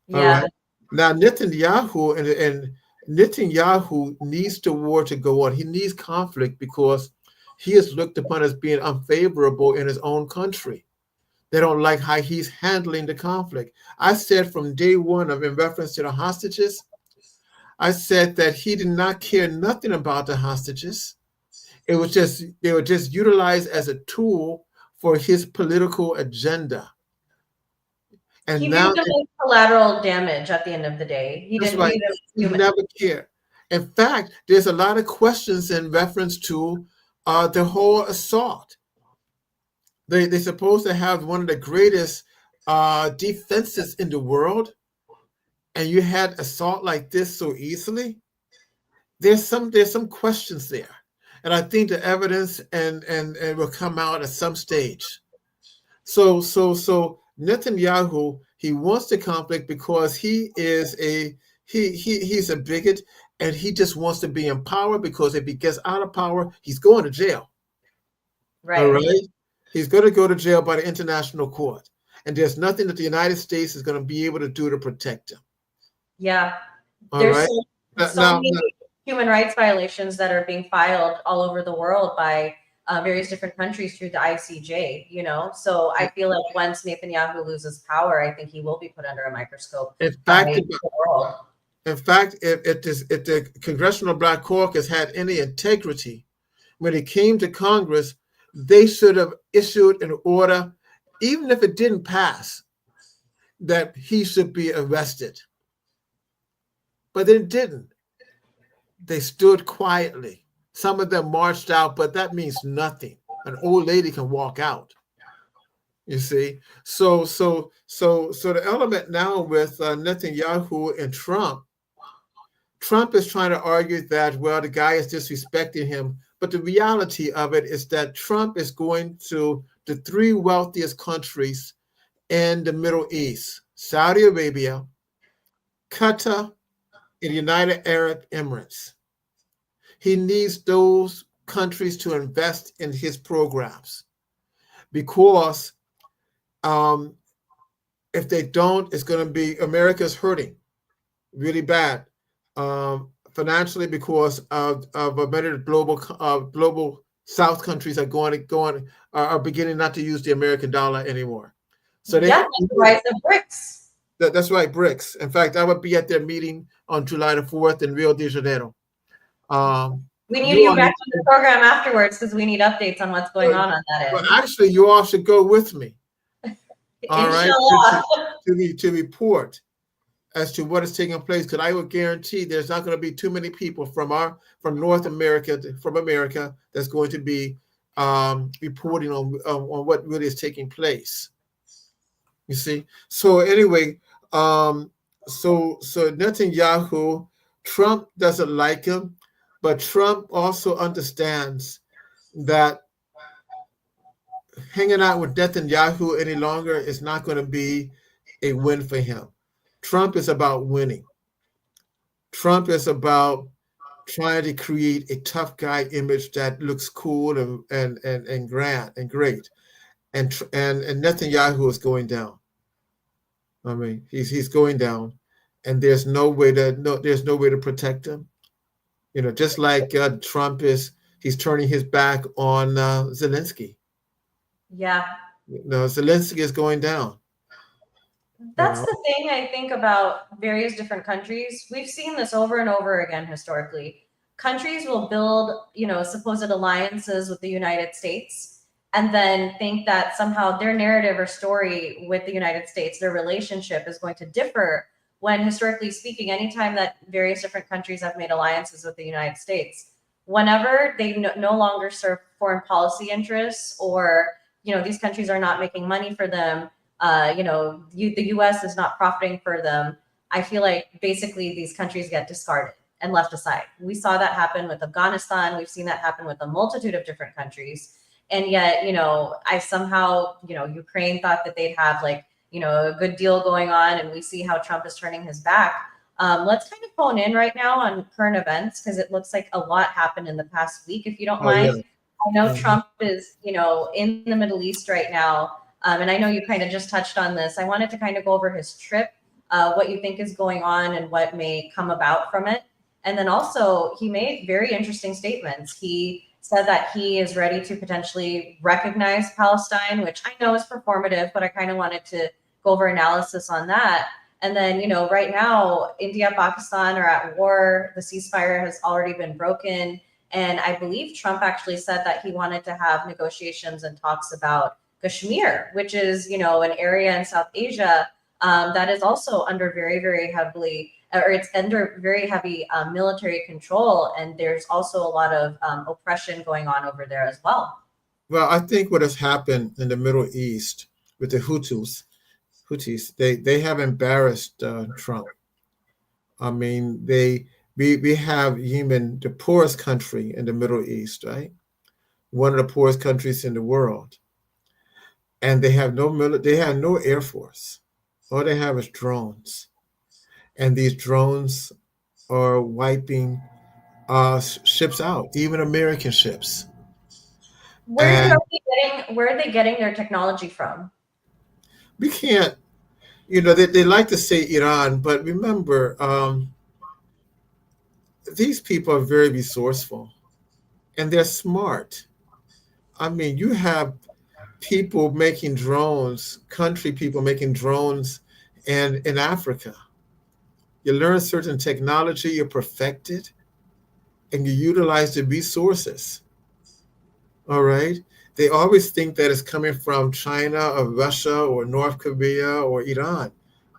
Yeah. All right. Now, Netanyahu and Netanyahu needs the war to go on. He needs conflict because he is looked upon as being unfavorable in his own country. They don't like how he's handling the conflict. I said from day one in reference to the hostages, I said that he did not care nothing about the hostages. It was just, they were just utilized as a tool for his political agenda. And he now viewed them as collateral damage at the end of the day. He didn't view them as human. He never cared. In fact, there's a lot of questions in reference to the whole assault. They're supposed to have one of the greatest defenses in the world, and you had assault like this so easily. There's some questions there, and I think the evidence and will come out at some stage. So Netanyahu, he wants the conflict because he is he's a bigot, and he just wants to be in power, because if he gets out of power, he's going to jail. Right. All right. He's going to go to jail by the international court. and there's nothing that the United States is going to be able to do to protect him. Yeah. All There's right. so many human rights violations that are being filed all over the world by various different countries through the ICJ, you know? So I feel like once Netanyahu loses power, I think he will be put under a microscope by the world. In fact, if the Congressional Black Caucus had any integrity, when it came to Congress, they should have issued an order, even if it didn't pass, that he should be arrested. But it didn't. They stood quietly. Some of them marched out, but that means nothing. An old lady can walk out. You see, so the element now with Netanyahu and Trump is trying to argue that, well, the guy is disrespecting him. But the reality of it is that Trump is going to the three wealthiest countries in the Middle East: Saudi Arabia, Qatar, and the United Arab Emirates. He needs those countries to invest in his programs, because if they don't, it's going to be, America's hurting really bad financially, because of many of the global South countries are beginning not to use the American dollar anymore. So they that's right, the BRICS. That's right, BRICS. In fact, I would be at their meeting on July the 4th in Rio de Janeiro. We need you back on the program afterwards, because we need updates on what's going on that end. Well, actually, you all should go with me. All right, to report as to what is taking place, because I would guarantee there's not going to be too many people from North America, from America, that's going to be reporting on what really is taking place. You see. So anyway, so Netanyahu, Trump doesn't like him, but Trump also understands that hanging out with Netanyahu any longer is not going to be a win for him. Trump is about winning. Trump is about trying to create a tough guy image that looks cool and grand and great. And Netanyahu is going down. I mean, he's going down, and there's no way to protect him. You know, just like Trump he's turning his back on Zelensky. Yeah. No, Zelensky is going down. That's the thing I think about various different countries. We've seen this over and over again historically. Countries will build, supposed alliances with the United States, and then think that somehow their narrative or story with the United States, their relationship, is going to differ, when historically speaking, anytime that various different countries have made alliances with the United States, whenever they no longer serve foreign policy interests, or these countries are not making money for them, the US is not profiting for them, I feel like basically these countries get discarded and left aside. We saw that happen with Afghanistan. We've seen that happen with a multitude of different countries. And yet, I somehow, Ukraine thought that they'd have a good deal going on, and we see how Trump is turning his back. Let's kind of hone in right now on current events, because it looks like a lot happened in the past week, if you don't mind. Yeah. I know Trump is, in the Middle East right now. And I know you kind of just touched on this. I wanted to kind of go over his trip, what you think is going on and what may come about from it. And then also, he made very interesting statements. He said that he is ready to potentially recognize Palestine, which I know is performative, but I kind of wanted to go over analysis on that. And then, right now, India and Pakistan are at war. The ceasefire has already been broken. And I believe Trump actually said that he wanted to have negotiations and talks about Kashmir, which is, an area in South Asia that is also under very, very heavily, or it's under very heavy military control. And there's also a lot of oppression going on over there as well. Well, I think what has happened in the Middle East with the Houthis, they have embarrassed Trump. I mean, we have Yemen, the poorest country in the Middle East, right? One of the poorest countries in the world. And they have no air force. All they have is drones. And these drones are wiping ships out, even American ships. Where are they getting their technology from? We can't, they like to say Iran, but remember, these people are very resourceful and they're smart. I mean, you have people making drones, country people making drones, and in Africa, you learn certain technology, you perfect it, and you utilize the resources. All right. They always think that it's coming from China or Russia or North Korea or Iran,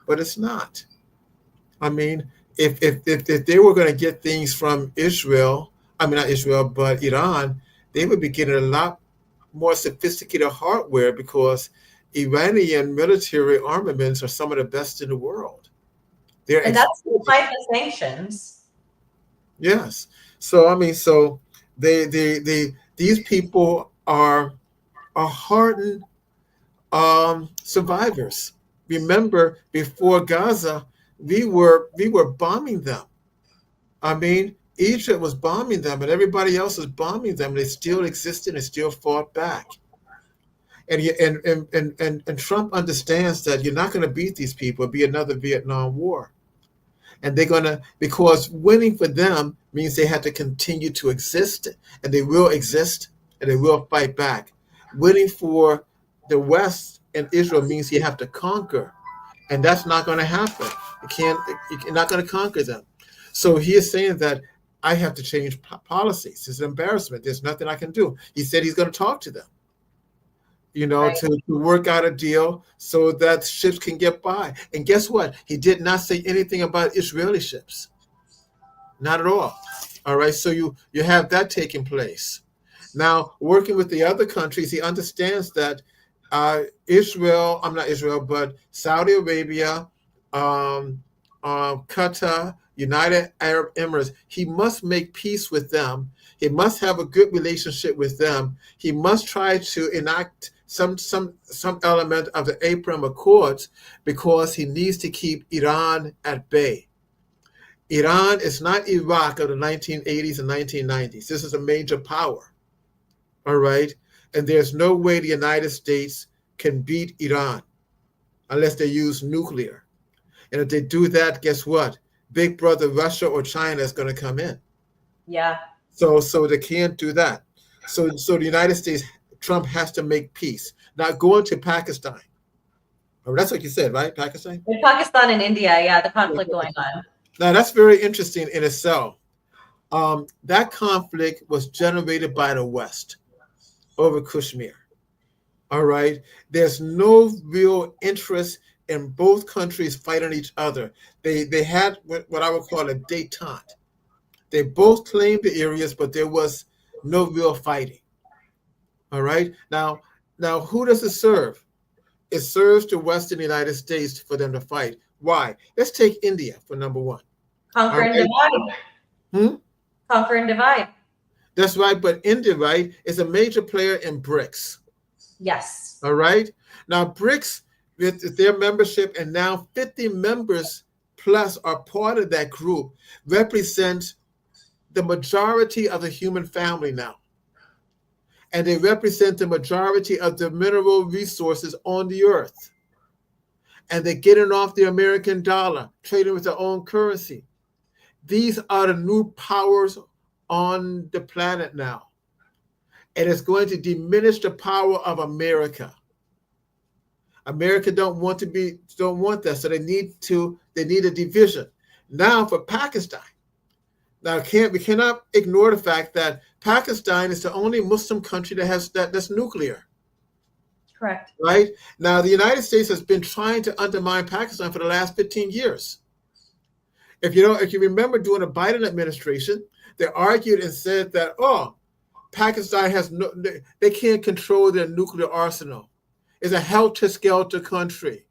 but it's not. I mean, if they were going to get things from Israel, I mean, not Israel, but Iran, they would be getting a lot more sophisticated hardware because Iranian military armaments are some of the best in the world. They're And that's exquisite. despite the sanctions. Yes. So I mean, so these people are hardened survivors. Remember, before Gaza, we were bombing them. I mean, Egypt was bombing them, and everybody else was bombing them. They still existed and still fought back. And Trump understands that you're not going to beat these people. It'll be another Vietnam War, and they're gonna because winning for them means they have to continue to exist, and they will exist, and they will fight back. Winning for the West and Israel means you have to conquer, and that's not going to happen. You can't. You're not going to conquer them. So he is saying that I have to change policies. It's an embarrassment. There's nothing I can do. He said he's going to talk to them, Right. to work out a deal so that ships can get by. And guess what? He did not say anything about Israeli ships. Not at all. All right. So you have that taking place. Now, working with the other countries, he understands that Israel, I'm not Israel, but Saudi Arabia, Qatar, United Arab Emirates, he must make peace with them. He must have a good relationship with them. He must try to enact some element of the Abraham Accords because he needs to keep Iran at bay. Iran is not Iraq of the 1980s and 1990s. This is a major power. All right. And there's no way the United States can beat Iran unless they use nuclear. And if they do that, guess what? Big brother Russia or China is going to come in. Yeah. So they can't do that. So the United States, Trump has to make peace. Now going to Pakistan. Oh, that's what you said, right? Pakistan? With Pakistan and India, yeah, the conflict going on. Now that's very interesting in itself. That conflict was generated by the West over Kashmir. All right. There's no real interest in both countries fighting each other. They had what I would call a détente. They both claimed the areas, but there was no real fighting. All right. Now who does it serve? It serves the Western United States for them to fight. Why? Let's take India for number one. Conquer and divide. Conquer and divide. That's right. But India, right, is a major player in BRICS. Yes. All right. Now, BRICS, with their membership, and now 50 members plus are part of that group, represents the majority of the human family now. And they represent the majority of the mineral resources on the earth. And they're getting off the American dollar, trading with their own currency. These are the new powers on the planet now. And it's going to diminish the power of America. America don't want that, so they need a division. Now for Pakistan. Now we cannot ignore the fact that Pakistan is the only Muslim country that's nuclear. Correct. Right? Now the United States has been trying to undermine Pakistan for the last 15 years. If you remember during the Biden administration, they argued and said that, Pakistan they can't control their nuclear arsenal. It's a helter-skelter country.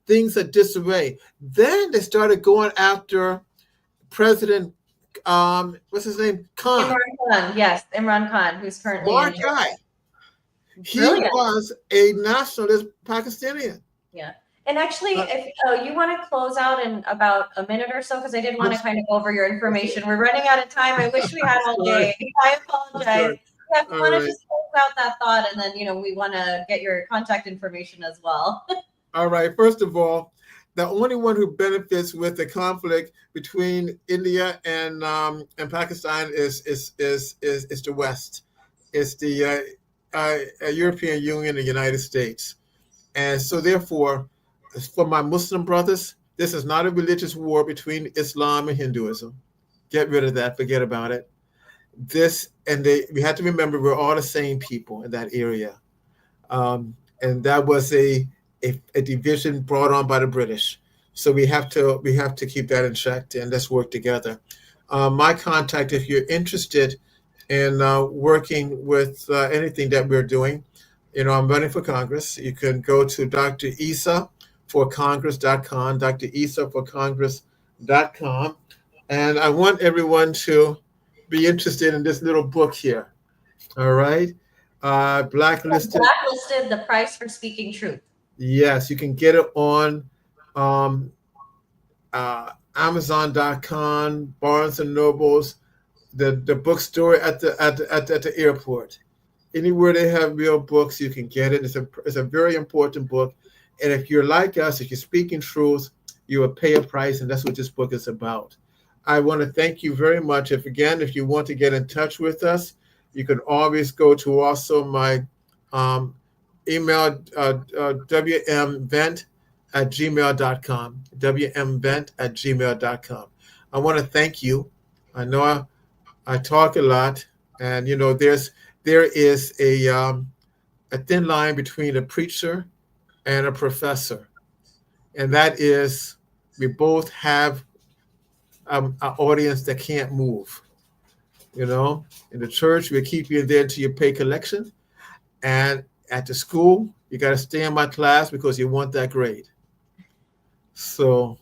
Things are disarray. Then they started going after President, what's his name? Khan. Imran Khan, yes, Imran Khan, who's currently Smart guy. He Brilliant. was a nationalist Pakistani. Yeah. And actually, if you want to close out in about a minute or so, because I did want to kind of go over your information. We're running out of time. I wish we had all day. I apologize. Yeah, we want to just close out that thought, and then we want to get your contact information as well. All right. First of all, the only one who benefits with the conflict between India and Pakistan is the West. It's the European Union, the United States, and so therefore, for my Muslim brothers, this is not a religious war between Islam and Hinduism. Get rid of that. Forget about it. We have to remember we're all the same people in that area, and that was a division brought on by the British. So we have to keep that in check, and let's work together. My contact, if you're interested in working with anything that we're doing, I'm running for Congress. You can go to Dr. Isa for Congress.com, Dr. Isa for Congress.com, and I want everyone to be interested in this little book here. All right, Blacklisted. Blacklisted: The Price for Speaking Truth. Yes, you can get it on Amazon.com, Barnes and Nobles, the bookstore at the airport. Anywhere they have real books, you can get it. It's a very important book. And if you're like us, if you're speaking truth, you will pay a price, and that's what this book is about. I want to thank you very much. If you want to get in touch with us, you can always go to also my email, wmvent@gmail.com, wmvent@gmail.com. I want to thank you. I know I talk a lot, and there is a thin line between a preacher and a professor, and that is we both have an audience that can't move. In the church, we keep you there until you pay collection, and at the school, you got to stay in my class because you want that grade. So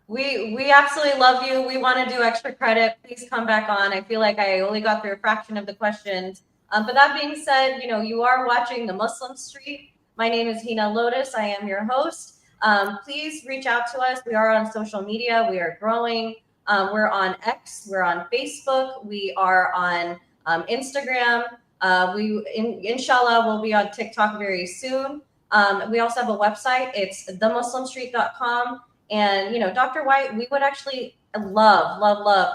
we absolutely love you. We want to do extra credit. Please come back on. I feel like I only got through a fraction of the questions. But that being said, you are watching The Muslim Street. My name is Hina Lotus. I am your host. Please reach out to us. We are on social media. We are growing. We're on X. We're on Facebook. We are on Instagram. Inshallah, we'll be on TikTok very soon. We also have a website. It's themuslimstreet.com. And, Dr. White, we would actually love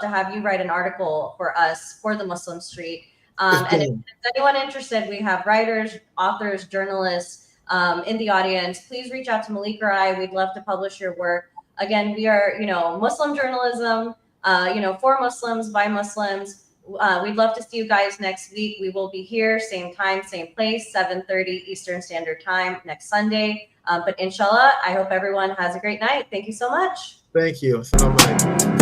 to have you write an article for us for the Muslim Street. And if anyone interested, we have writers, authors, journalists in the audience. Please reach out to Malik or I. We'd love to publish your work. Again, we are, Muslim journalism, for Muslims, by Muslims. We'd love to see you guys next week. We will be here, same time, same place, 7:30 Eastern Standard Time next Sunday. But inshallah, I hope everyone has a great night. Thank you so much. Thank you. Assalamu alaikum.